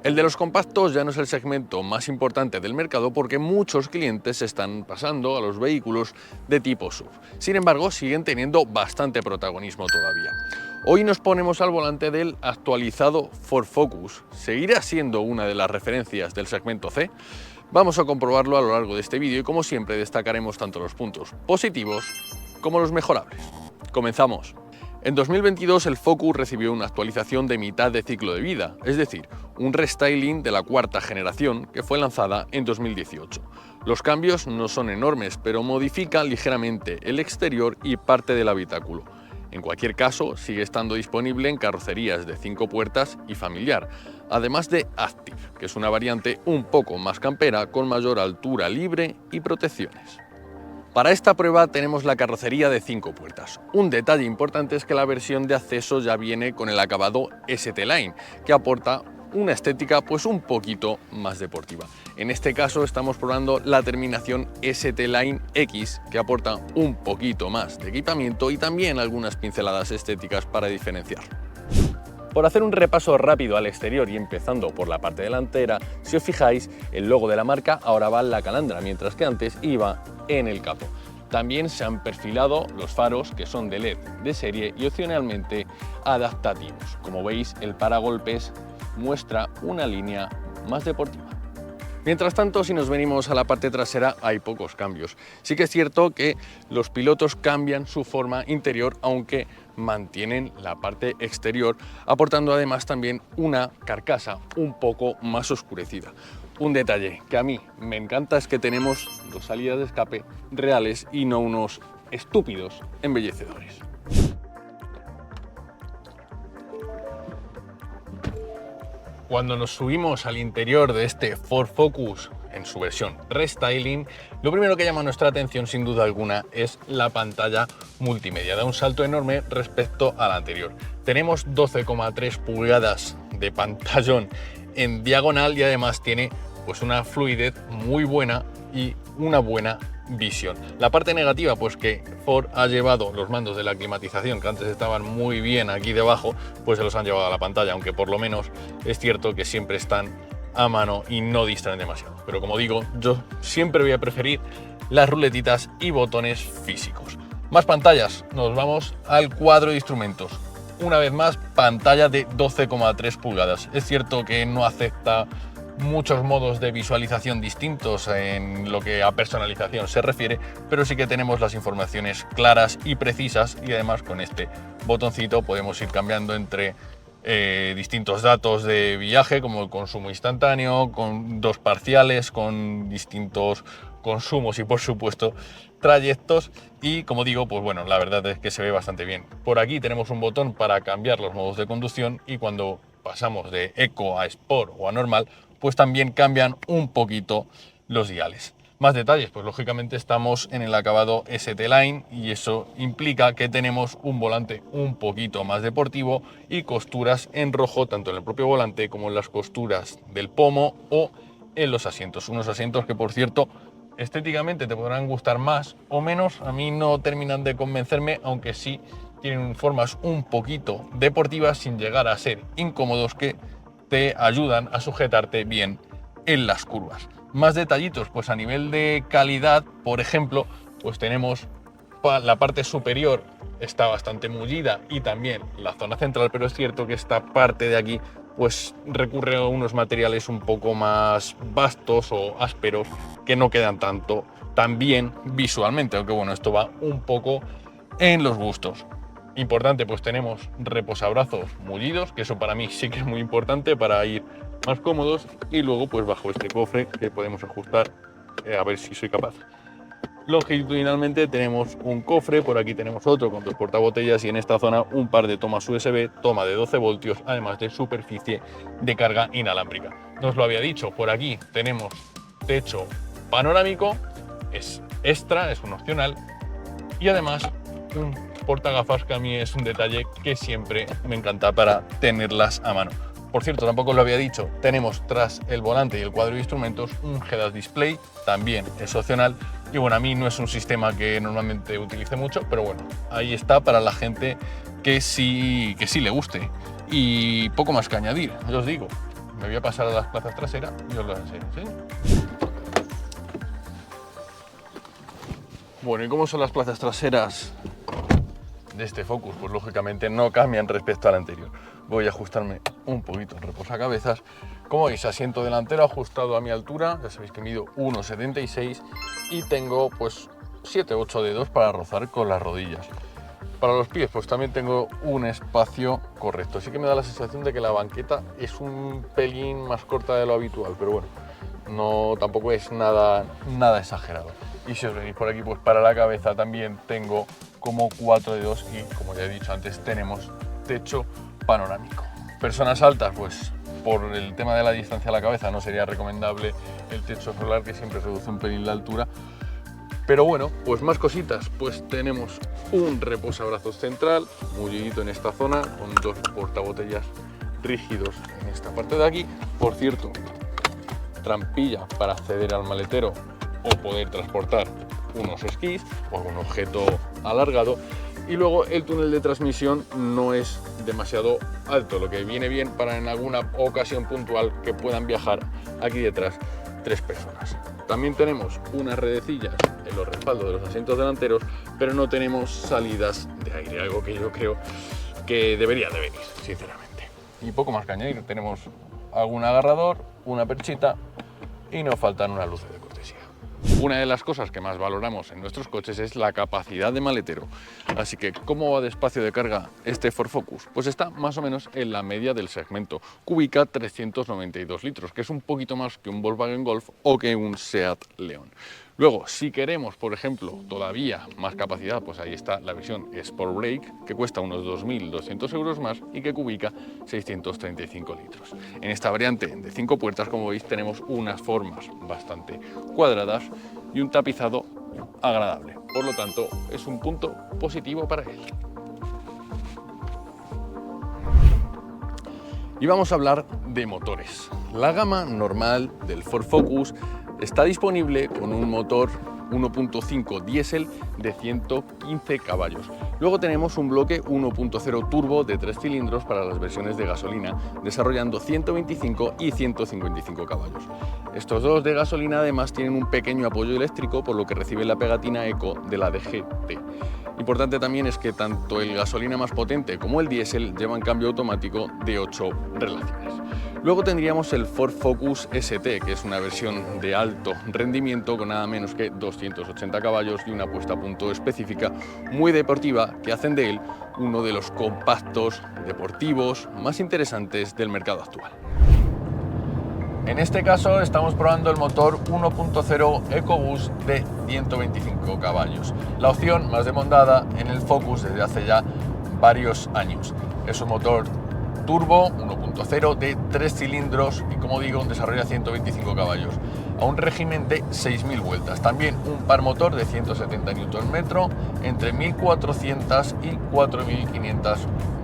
El de los compactos ya no es el segmento más importante del mercado porque muchos clientes se están pasando a los vehículos de tipo SUV. Sin embargo, siguen teniendo bastante protagonismo todavía. Hoy nos ponemos al volante del actualizado Ford Focus. ¿Seguirá siendo una de las referencias del segmento C? Vamos a comprobarlo a lo largo de este vídeo y, como siempre, destacaremos tanto los puntos positivos como los mejorables. ¡Comenzamos! En 2022 el Focus recibió una actualización de mitad de ciclo de vida, es decir, un restyling de la cuarta generación que fue lanzada en 2018. Los cambios no son enormes, pero modifican ligeramente el exterior y parte del habitáculo. En cualquier caso, sigue estando disponible en carrocerías de 5 puertas y familiar, además de Active, que es una variante un poco más campera con mayor altura libre y protecciones. Para esta prueba tenemos la carrocería de 5 puertas. Un detalle importante es que la versión de acceso ya viene con el acabado ST-Line, que aporta una estética pues un poquito más deportiva. En este caso estamos probando la terminación ST-Line X, que aporta un poquito más de equipamiento y también algunas pinceladas estéticas para diferenciar. Por hacer un repaso rápido al exterior y empezando por la parte delantera, si os fijáis, el logo de la marca ahora va en la calandra, mientras que antes iba en el capó. También se han perfilado los faros, que son de LED de serie y opcionalmente adaptativos. Como veis, el paragolpes muestra una línea más deportiva. Mientras tanto, si nos venimos a la parte trasera, hay pocos cambios. Sí que es cierto que los pilotos cambian su forma interior, aunque mantienen la parte exterior, aportando además también una carcasa un poco más oscurecida. Un detalle que a mí me encanta es que tenemos dos salidas de escape reales y no unos estúpidos embellecedores. Cuando nos subimos al interior de este Ford Focus en su versión restyling, lo primero que llama nuestra atención sin duda alguna es la pantalla multimedia. Da un salto enorme respecto a la anterior. Tenemos 12,3 pulgadas de pantallón en diagonal y además tiene pues una fluidez muy buena y una buena visión. La parte negativa, pues que Ford ha llevado los mandos de la climatización, que antes estaban muy bien aquí debajo, pues se los han llevado a la pantalla, aunque por lo menos es cierto que siempre están a mano y no distraen demasiado. Pero como digo, yo siempre voy a preferir las ruletitas y botones físicos. Más pantallas, nos vamos al cuadro de instrumentos. Una vez más, pantalla de 12,3 pulgadas. Es cierto que no acepta muchos modos de visualización distintos en lo que a personalización se refiere, pero sí que tenemos las informaciones claras y precisas, y además con este botoncito podemos ir cambiando entre distintos datos de viaje, como el consumo instantáneo, con dos parciales, con distintos consumos y por supuesto trayectos. Y como digo, pues bueno, la verdad es que se ve bastante bien. Por aquí tenemos un botón para cambiar los modos de conducción y cuando pasamos de Eco a Sport o a Normal, pues también cambian un poquito los diales. Más detalles, pues lógicamente estamos en el acabado ST-Line y eso implica que tenemos un volante un poquito más deportivo y costuras en rojo tanto en el propio volante como en las costuras del pomo o en los asientos. Unos asientos que, por cierto, estéticamente te podrán gustar más o menos. A mí no terminan de convencerme, aunque sí tienen formas un poquito deportivas sin llegar a ser incómodos, que te ayudan a sujetarte bien en las curvas. Más detallitos, pues a nivel de calidad, por ejemplo, pues tenemos la parte superior está bastante mullida y también la zona central, pero es cierto que esta parte de aquí pues recurre a unos materiales un poco más vastos o ásperos que no quedan tan bien visualmente, aunque bueno, esto va un poco en los gustos. Importante, pues tenemos reposabrazos mullidos, que eso para mí sí que es muy importante para ir más cómodos, y luego pues bajo este cofre que podemos ajustar, a ver si soy capaz. Longitudinalmente tenemos un cofre, por aquí tenemos otro con dos portabotellas y en esta zona un par de tomas USB, toma de 12 voltios, además de superficie de carga inalámbrica. No os lo había dicho, por aquí tenemos techo panorámico, es extra, es un opcional, y además un portagafas, que a mí es un detalle que siempre me encanta para tenerlas a mano. Por cierto, tampoco lo había dicho, tenemos tras el volante y el cuadro de instrumentos un head-up display, también es opcional, y bueno, a mí no es un sistema que normalmente utilice mucho, pero bueno, ahí está para la gente que sí le guste. Y poco más que añadir, yo os digo, me voy a pasar a las plazas traseras y os las enseño, ¿sí? Bueno, ¿y cómo son las plazas traseras de este Focus? Pues lógicamente no cambian respecto al anterior. Voy a ajustarme un poquito el reposacabezas. Como veis, asiento delantero ajustado a mi altura, ya sabéis que mido 1,76 y tengo pues 7-8 dedos para rozar con las rodillas. Para los pies pues también tengo un espacio correcto. Sí que me da la sensación de que la banqueta es un pelín más corta de lo habitual, pero bueno, no, tampoco es nada exagerado. Y si os venís por aquí, pues para la cabeza también tengo como 4 dedos y, como ya he dicho antes, tenemos techo panorámico. Personas altas, pues por el tema de la distancia a la cabeza no sería recomendable el techo solar, que siempre reduce un pelín la altura. Pero bueno, pues más cositas, pues tenemos un reposabrazos central, mullidito en esta zona, con dos portabotellas rígidos en esta parte de aquí. Por cierto, trampilla para acceder al maletero o poder transportar unos esquís o algún objeto alargado. Y luego el túnel de transmisión no es demasiado alto, lo que viene bien para en alguna ocasión puntual que puedan viajar aquí detrás 3 personas. También tenemos unas redecillas en los respaldos de los asientos delanteros, pero no tenemos salidas de aire, algo que yo creo que debería de venir, sinceramente. Y poco más que añadir, tenemos algún agarrador, una perchita y nos faltan unas luces de cortesía. Una de las cosas que más valoramos en nuestros coches es la capacidad de maletero. Así que, ¿cómo va de espacio de carga este Ford Focus? Pues está más o menos en la media del segmento. Cubica 392 litros, que es un poquito más que un Volkswagen Golf o que un Seat León. Luego, si queremos, por ejemplo, todavía más capacidad, pues ahí está la versión Sport Brake, que cuesta unos 2.200 euros más y que cubica 635 litros. En esta variante de 5 puertas, como veis, tenemos unas formas bastante cuadradas y un tapizado agradable. Por lo tanto, es un punto positivo para él. Y vamos a hablar de motores. La gama normal del Ford Focus está disponible con un motor 1.5 diésel de 115 caballos. Luego tenemos un bloque 1.0 turbo de 3 cilindros para las versiones de gasolina, desarrollando 125 y 155 caballos. Estos dos de gasolina además tienen un pequeño apoyo eléctrico, por lo que reciben la pegatina Eco de la DGT. Importante también es que tanto el gasolina más potente como el diésel llevan cambio automático de 8 relaciones. Luego tendríamos el Ford Focus ST, que es una versión de alto rendimiento con nada menos que 280 caballos y una puesta a punto específica muy deportiva, que hacen de él uno de los compactos deportivos más interesantes del mercado actual. En este caso estamos probando el motor 1.0 EcoBoost de 125 caballos, la opción más demandada en el Focus desde hace ya varios años. Es un motor turbo 1.0 de 3 cilindros y, como digo, un desarrollo a 125 caballos a un régimen de 6.000 vueltas. También un par motor de 170 Nm entre 1.400 y 4.500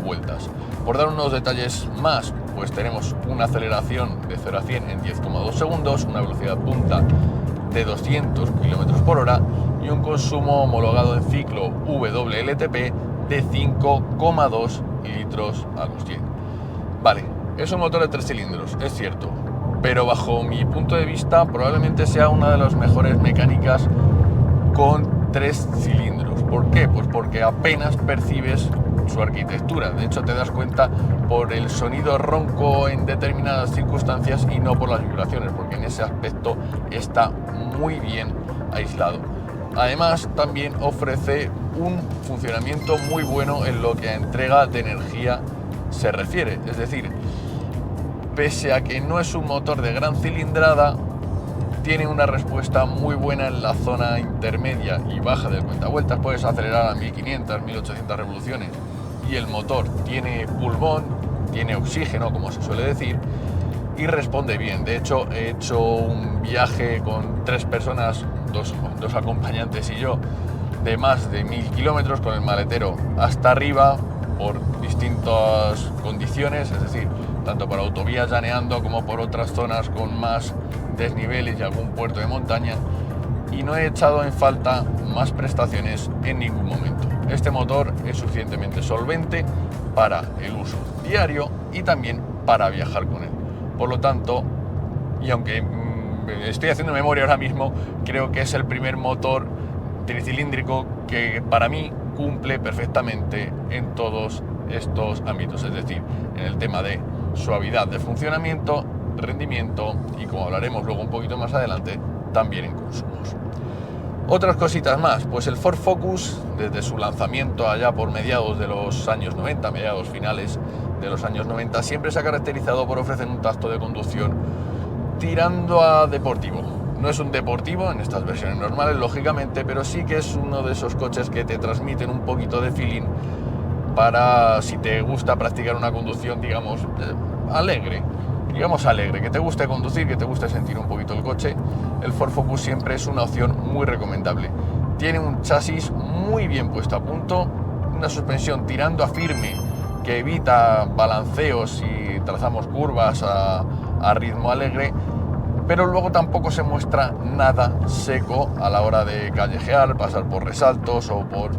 vueltas. Por dar unos detalles más, pues tenemos una aceleración de 0 a 100 en 10,2 segundos, una velocidad punta de 200 km por hora y un consumo homologado en ciclo WLTP de 5,2 litros a los 100. Vale, es un motor de 3 cilindros, es cierto, pero bajo mi punto de vista probablemente sea una de las mejores mecánicas con 3 cilindros. ¿Por qué? Pues porque apenas percibes su arquitectura. De hecho, te das cuenta por el sonido ronco en determinadas circunstancias y no por las vibraciones, porque en ese aspecto está muy bien aislado. Además, también ofrece un funcionamiento muy bueno en lo que a entrega de energía se refiere. Es decir, pese a que no es un motor de gran cilindrada, tiene una respuesta muy buena en la zona intermedia y baja del cuentavueltas. Puedes acelerar a 1500, 1800 revoluciones y el motor tiene pulmón, tiene oxígeno, como se suele decir, y responde bien. De hecho, he hecho un viaje con 3 personas, dos acompañantes y yo, de más de 1000 kilómetros con el maletero hasta arriba por distintas condiciones, es decir, tanto por autovías llaneando como por otras zonas con más desniveles y algún puerto de montaña, y no he echado en falta más prestaciones en ningún momento. Este motor es suficientemente solvente para el uso diario y también para viajar con él. Por lo tanto, y aunque estoy haciendo memoria ahora mismo, creo que es el primer motor tricilíndrico que para mí cumple perfectamente en todos estos ámbitos, es decir, en el tema de suavidad de funcionamiento, rendimiento y, como hablaremos luego un poquito más adelante, también en consumos. Otras cositas más, pues el Ford Focus, desde su lanzamiento allá por mediados de los años 90, mediados finales de los años 90, siempre se ha caracterizado por ofrecer un tacto de conducción tirando a deportivo. No es un deportivo en estas versiones normales, lógicamente, pero sí que es uno de esos coches que te transmiten un poquito de feeling para, si te gusta practicar una conducción, digamos, alegre, que te guste conducir, que te guste sentir un poquito el coche. El Ford Focus siempre es una opción muy recomendable. Tiene un chasis muy bien puesto a punto, una suspensión tirando a firme que evita balanceos y trazamos curvas a ritmo alegre, pero luego tampoco se muestra nada seco a la hora de callejear, pasar por resaltos o por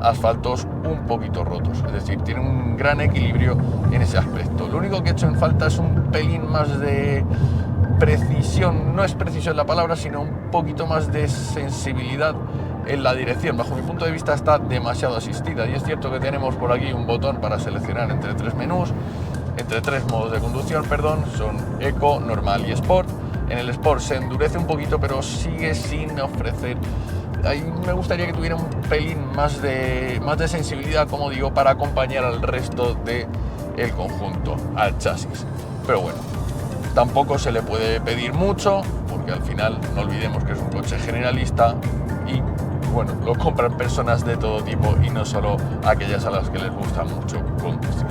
asfaltos un poquito rotos. Es decir, tiene un gran equilibrio en ese aspecto. Lo único que he hecho en falta es un pelín más de precisión, no es precisión la palabra, sino un poquito más de sensibilidad en la dirección. Bajo mi punto de vista está demasiado asistida, y es cierto que tenemos por aquí un botón para seleccionar entre tres modos de conducción, son Eco, Normal y Sport. En el Sport se endurece un poquito, pero sigue sin ofrecer. Ahí me gustaría que tuviera un pelín más de sensibilidad, como digo, para acompañar al resto del conjunto, al chasis. Pero bueno, tampoco se le puede pedir mucho, porque al final no olvidemos que es un coche generalista y bueno, lo compran personas de todo tipo y no solo aquellas a las que les gusta mucho conducir.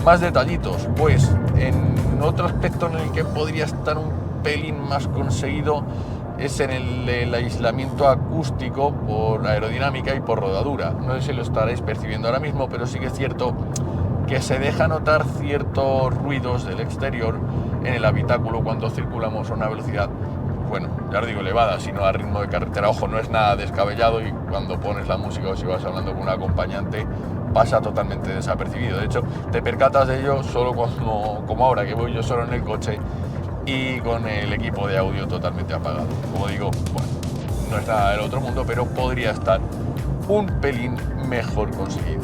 Más detallitos, pues en otro aspecto en el que podría estar un pelín más conseguido es en el aislamiento acústico por aerodinámica y por rodadura. No sé si lo estaréis percibiendo ahora mismo, pero sí que es cierto que se deja notar ciertos ruidos del exterior en el habitáculo cuando circulamos a una velocidad, bueno, ya os digo, elevada, sino a ritmo de carretera. Ojo, no es nada descabellado, y cuando pones la música o si vas hablando con un acompañante pasa totalmente desapercibido. De hecho, te percatas de ello solo como ahora que voy yo solo en el coche y con el equipo de audio totalmente apagado. Como digo, bueno, no es nada del otro mundo, pero podría estar un pelín mejor conseguido.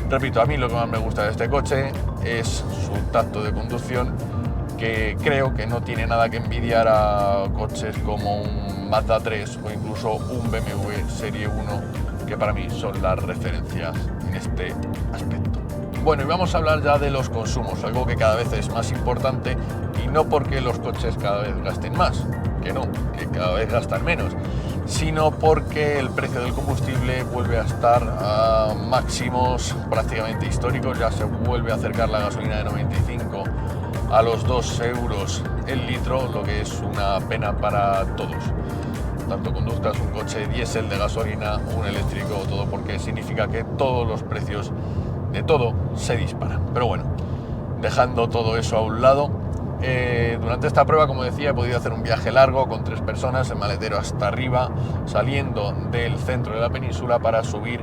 Repito, a mí lo que más me gusta de este coche es su tacto de conducción, que creo que no tiene nada que envidiar a coches como un Mazda 3 o incluso un BMW Serie 1, que para mí son las referencias en este aspecto. Bueno, y vamos a hablar ya de los consumos, algo que cada vez es más importante, y no porque los coches cada vez gasten más, que no, que cada vez gastan menos, sino porque el precio del combustible vuelve a estar a máximos prácticamente históricos. Ya se vuelve a acercar la gasolina de 95 a los 2 euros el litro, lo que es una pena para todos. Tanto conduzcas un coche diésel, de gasolina, un eléctrico o todo, porque significa que todos los precios de todo se disparan. Pero bueno, dejando todo eso a un lado, durante esta prueba, como decía, he podido hacer un viaje largo con 3 personas, el maletero hasta arriba, saliendo del centro de la península para subir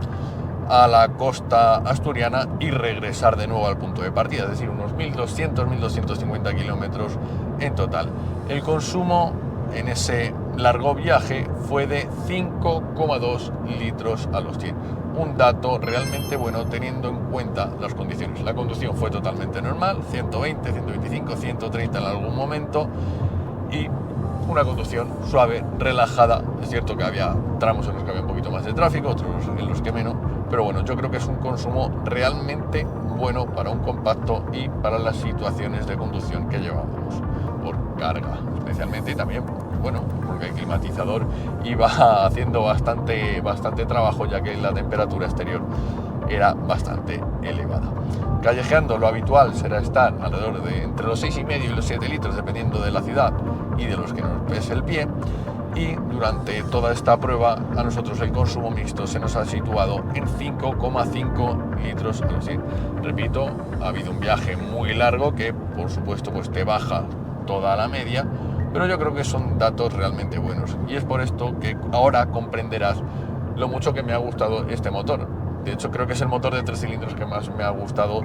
a la costa asturiana y regresar de nuevo al punto de partida, es decir, unos 1.200-1.250 kilómetros en total. El consumo en ese largo viaje fue de 5,2 litros a los 100. Un dato realmente bueno teniendo en cuenta las condiciones. La conducción fue totalmente normal, 120, 125, 130 en algún momento, y una conducción suave, relajada. Es cierto que había tramos en los que había un poquito más de tráfico, otros en los que menos, pero bueno, yo creo que es un consumo realmente bueno para un compacto y para las situaciones de conducción que llevábamos por carga, especialmente, y también, bueno, porque el climatizador iba haciendo bastante trabajo, ya que la temperatura exterior era bastante elevada. Callejeando, lo habitual será estar alrededor de entre los 6,5 y los 7 litros, dependiendo de la ciudad y de los que nos pese el pie. y durante toda esta prueba a nosotros el consumo mixto se nos ha situado en 5,5 litros. Sí, repito, ha habido un viaje muy largo que por supuesto pues te baja toda la media, pero yo creo que son datos realmente buenos y es por esto que ahora comprenderás lo mucho que me ha gustado este motor. De hecho creo que es el motor de 3 cilindros que más me ha gustado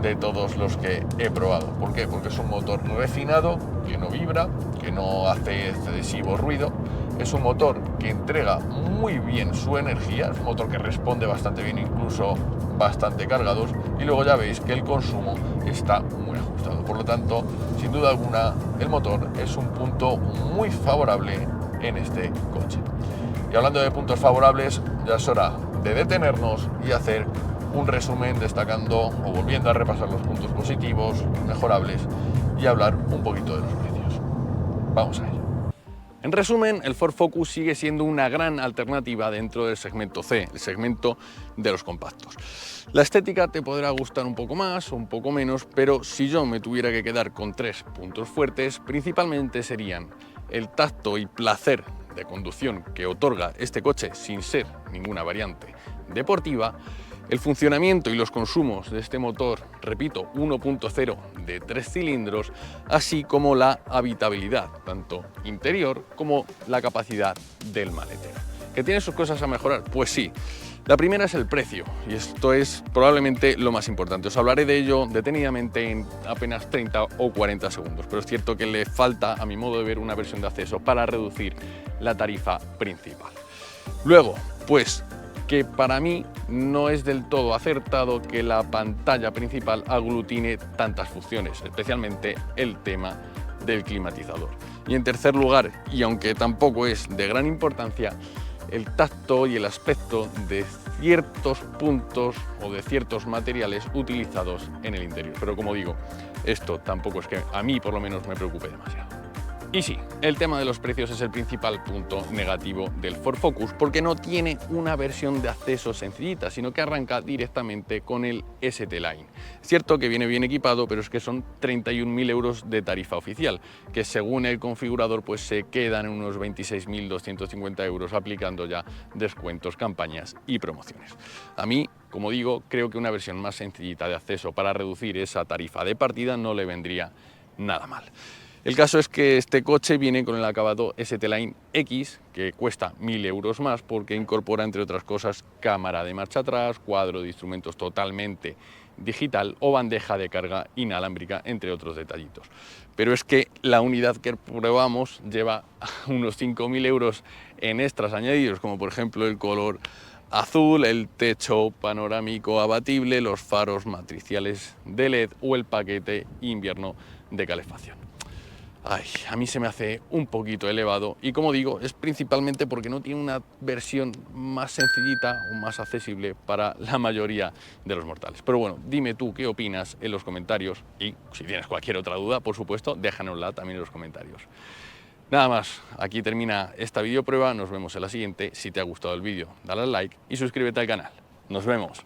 de todos los que he probado. ¿Por qué? Porque es un motor refinado, que no vibra, que no hace excesivo ruido, es un motor que entrega muy bien su energía, es un motor que responde bastante bien, incluso bastante cargados, y luego ya veis que el consumo está muy ajustado. Por lo tanto, sin duda alguna, el motor es un punto muy favorable en este coche. Y hablando de puntos favorables, ya es hora de detenernos y hacer un resumen destacando o volviendo a repasar los puntos positivos, mejorables y hablar un poquito de los precios. Vamos a ello. En resumen, el Ford Focus sigue siendo una gran alternativa dentro del segmento C, el segmento de los compactos. La estética te podrá gustar un poco más o un poco menos, pero si yo me tuviera que quedar con 3 puntos fuertes, principalmente serían el tacto y placer de conducción que otorga este coche sin ser ninguna variante deportiva, el funcionamiento y los consumos de este motor, repito, 1.0 de 3 cilindros, así como la habitabilidad, tanto interior como la capacidad del maletero. ¿Que tiene sus cosas a mejorar? Pues sí. La primera es el precio, y esto es probablemente lo más importante. Os hablaré de ello detenidamente en apenas 30 o 40 segundos, pero es cierto que le falta, a mi modo de ver, una versión de acceso para reducir la tarifa principal. Luego, pues, que para mí no es del todo acertado que la pantalla principal aglutine tantas funciones, especialmente el tema del climatizador. Y en tercer lugar, y aunque tampoco es de gran importancia, el tacto y el aspecto de ciertos puntos o de ciertos materiales utilizados en el interior. Pero como digo, esto tampoco es que a mí por lo menos me preocupe demasiado. Y sí, el tema de los precios es el principal punto negativo del Ford Focus, porque no tiene una versión de acceso sencillita, sino que arranca directamente con el ST-Line. Cierto que viene bien equipado, pero es que son 31.000 euros de tarifa oficial, que según el configurador pues se quedan en unos 26.250 euros aplicando ya descuentos, campañas y promociones. A mí, como digo, creo que una versión más sencillita de acceso para reducir esa tarifa de partida no le vendría nada mal. El caso es que este coche viene con el acabado ST-Line X, que cuesta 1.000 euros más porque incorpora, entre otras cosas, cámara de marcha atrás, cuadro de instrumentos totalmente digital o bandeja de carga inalámbrica, entre otros detallitos. Pero es que la unidad que probamos lleva unos 5.000 euros en extras añadidos, como por ejemplo el color azul, el techo panorámico abatible, los faros matriciales de LED o el paquete invierno de calefacción. Ay, a mí se me hace un poquito elevado y como digo, es principalmente porque no tiene una versión más sencillita o más accesible para la mayoría de los mortales. Pero bueno, dime tú qué opinas en los comentarios y si tienes cualquier otra duda, por supuesto, déjanosla también en los comentarios. Nada más, aquí termina esta videoprueba, nos vemos en la siguiente. Si te ha gustado el vídeo, dale al like y suscríbete al canal. Nos vemos.